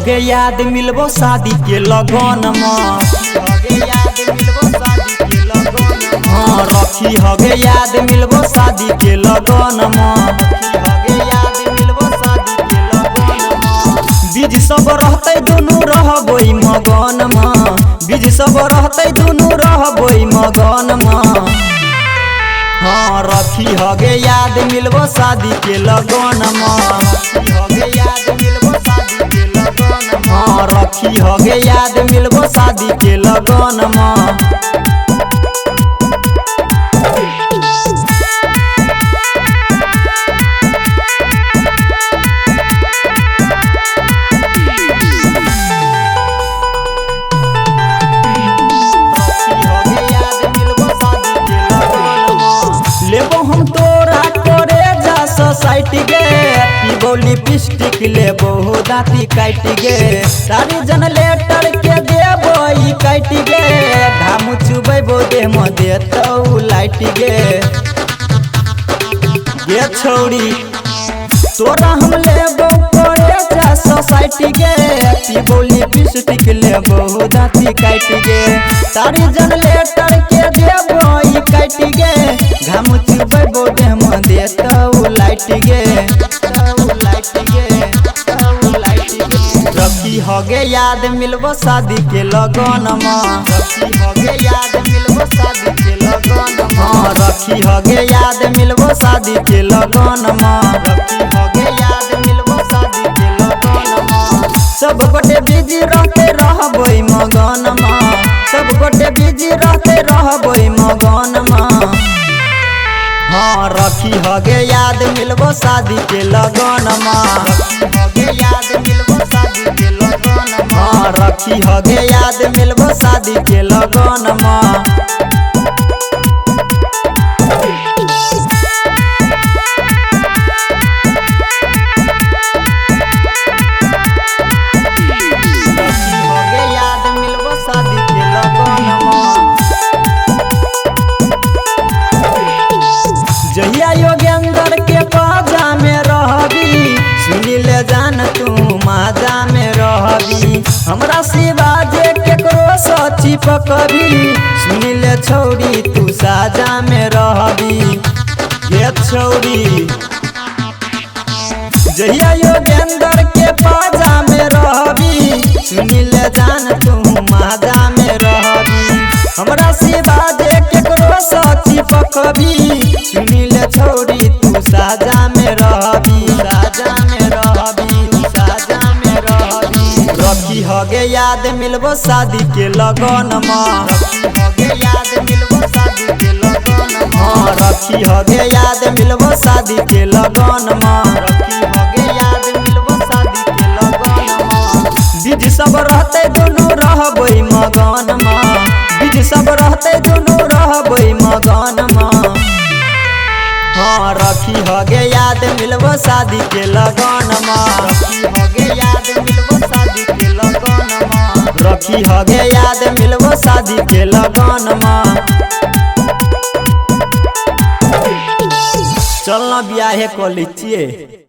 हगे याद मिलबो शादी के लगन में। हाँ रखी हगे याद मिलबो शादी के लगन में। बीज सब रहते दुनू रहबोई मगन में। बीज सब रहते दुनू रहबोई मगन में। हाँ रखी हगे याद मिलबो शादी के लगन में। हाँ रखी हगे याद मिलबो शादी के लगन में। लेबो हम तोरा करे जा सोसाइटी गे। पीबो लिपस्टिक लेबो दाँती काट गे। तारी जन लेटर के देबो ई काट गे। घाम चुबैबो देह में देतौ लाइट गे। गे छौरी तोरा हम लेबो करे जा सोसाइटी गे। पीबो लिपस्टिक लेबो दाँती काट गे। तारी जन लेटर के देबो ई काट गे। घाम चुबैबो देह में देतौ लाइट गे। रखी हगे याद मिलबो शादी के लगन में। हाँ रखी हगे याद मिलबो शादी के लगन में। सब गोटे बिजी रहते रहबोई मगन में। सब गोटे बिजी रहते रहबोई मगन में। हाँ रखी हगे याद मिलबो शादी के लगन में। हाँ रखी हगे याद मिलबो शादी के लगन में। जहिया योगेंद्र के पाजा में रहबी। सुनी ले जान तू माजा में रहबी। हमरा सिवा जे केकरो से चिपकबी। सुनी ले छौरी तू साजा में रहबी। ये छौरी जहिया योगेंद्र के पाजा में रहबी। सुनी ले जान तू माजा में रहबी। हमरा सिवा जे केकरो से चिपकबी। सुनी ले छौरी तू साजा में रहबी। रखी हगे याद मिलबो शादी के लगन में। हाँ रखी हगे याद मिलबो शादी के लगन में। बीज सब रहते दुनू रहबोई मगन में। बीज सब रहते दुनू रहबोई मगन में। हाँ रखी हगे याद मिलबो शादी के लगन में। रखी हगे याद मिलबो शादी के लगन में। चलना बियाहे कऽ लै छियै।